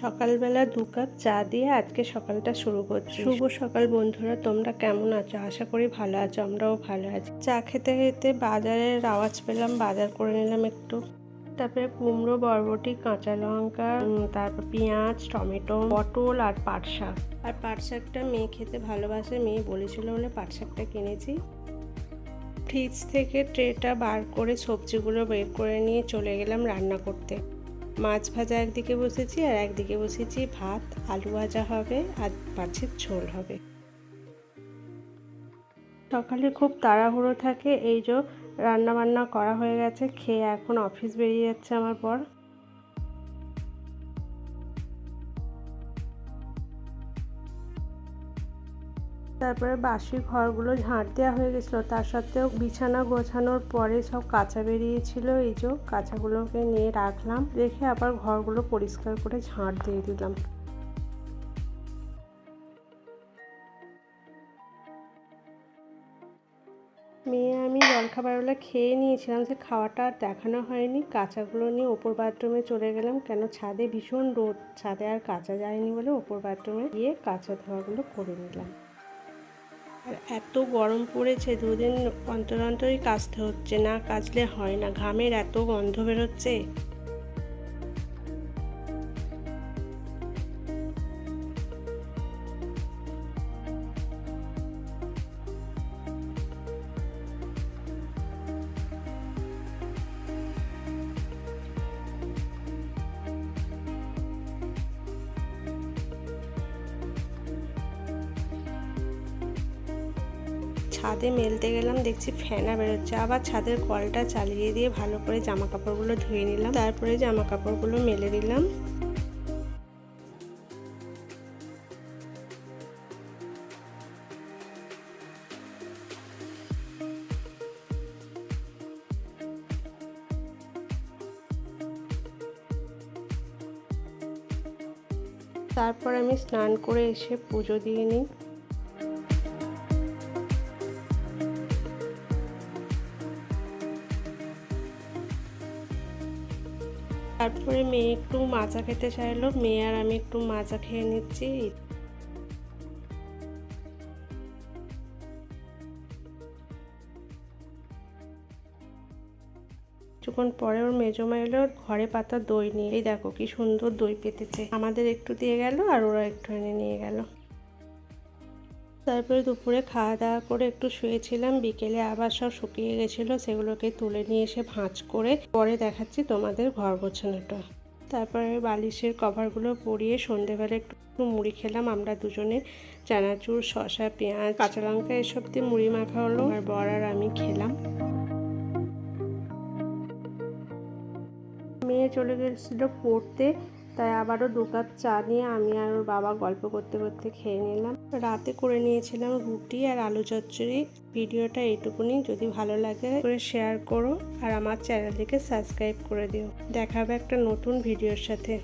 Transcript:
সকালবেলা 2 কাপ চা দিয়ে আজকে সকালটা শুরু করছি। শুভ সকাল বন্ধুরা, তোমরা কেমন আছো? আশা করি ভালো আছো, আমরাও ভালো আছি। চা খেতে খেতে বাজারের আওয়াজ পেলাম, বাজার করে নিলাম একটু। তারপরে কুমড়ো, বরবটি, কাঁচা লঙ্কা, তারপর পেঁয়াজ, টমেটো, পটল আর পাট শাক। আর পাট শাকটা মেয়ে খেতে ভালোবাসে, মেয়ে বলেছিল বলে পাট শাকটা কিনেছি। ফ্রিজ থেকে ট্রেটা বার করে সবজিগুলো বের করে নিয়ে চলে গেলাম রান্না করতে। মাছ ভাজা একদিকে বসেছি আর একদিকে বসেছি ভাত, আলু ভাজা হবে আর মাছের ঝোল হবে। সকালে খুব তাড়াহুড়ো থাকে, এই যে রান্না বান্না করা হয়ে গেছে, খেয়ে এখন অফিস বেরিয়ে যাচ্ছে আমার বর। তারপরে বাসি ঘরগুলো ঝাঁট দেওয়া হয়ে গেছিলো, তার সত্ত্বেও বিছানা গোছানোর পরে সব কাঁচা বেরিয়েছিল, এই যে কাঁচাগুলোকে নিয়ে রাখলাম, রেখে আবার ঘরগুলো পরিষ্কার করে ঝাঁট দিয়ে দিলাম। মেয়ে আমি জলখাবারগুলো খেয়ে নিয়েছিলাম, যে খাওয়াটা আর দেখানো হয়নি। কাঁচাগুলো নিয়ে ওপর বাথরুমে চলে গেলাম, কেন ছাদে ভীষণ রোদ, ছাদে আর কাচা যায়নি বলে ওপর বাথরুমে গিয়ে কাঁচা ধোয়াগুলো করে নিলাম। আর এত গরম পড়েছে, 2 দিন অন্তর অন্তরই কাচতে হচ্ছে, না কাচলে হয় না, ঘামের এত গন্ধ বেরোচ্ছে। ছাদে মেলতে গেলাম, দেখছি ফেনা বেরোচ্ছে, আবার ছাদের কলটা চালিয়ে দিয়ে ভালো করে জামা কাপড়গুলো ধুয়ে নিলাম, তারপরে জামা কাপড়গুলো মেলে দিলাম। তারপর আমি স্নান করে এসে পুজো দিয়ে নিই। তারপরে মেয়ে একটু মাচা খেতে চাইলো, মেয়ে আর আমি একটু মাচা খেয়ে নিচ্ছি। কিছুক্ষণ পরে ওর মেজমা এলো, ঘরে পাতা দই নিয়ে। এই দেখো কি সুন্দর দই পেতেছে, আমাদের একটু দিয়ে গেল আর ওরা একটু এনে নিয়ে গেল। তারপরে দুপুরে খাওয়া দাওয়া করে একটু শুয়েছিলাম, বিকেলে আবার সব শুকিয়ে গেছিলো, সেগুলোকে তুলে নিয়ে এসে ভাঁজ করে পরে দেখাচ্ছি তোমাদের ঘর গোছানোটা। তারপরে বালিশের কভারগুলো পরিয়ে সন্ধেবেলা একটু মুড়ি খেলাম আমরা দুজনে, চানাচুর, শসা, পেঁয়াজ, কাঁচা লঙ্কা এসব দিয়ে মুড়ি মাখা হলো, আর বর আর আমি খেলাম। মেয়ে চলে গেছিলো পড়তে, তাই আবারও 2 কাপ চা নিয়ে আমি আর ওর বাবা গল্প করতে করতে খেয়ে নিলাম। রাতে করে নিয়েছিলাম রুটি আর আলু চচ্চড়ি। ভিডিওটা এইটুকুনি, যদি ভালো লাগে করে শেয়ার করো আর আমার চ্যানেলটিকে সাবস্ক্রাইব করে দিও। দেখা হবে একটা নতুন ভিডিওর সাথে।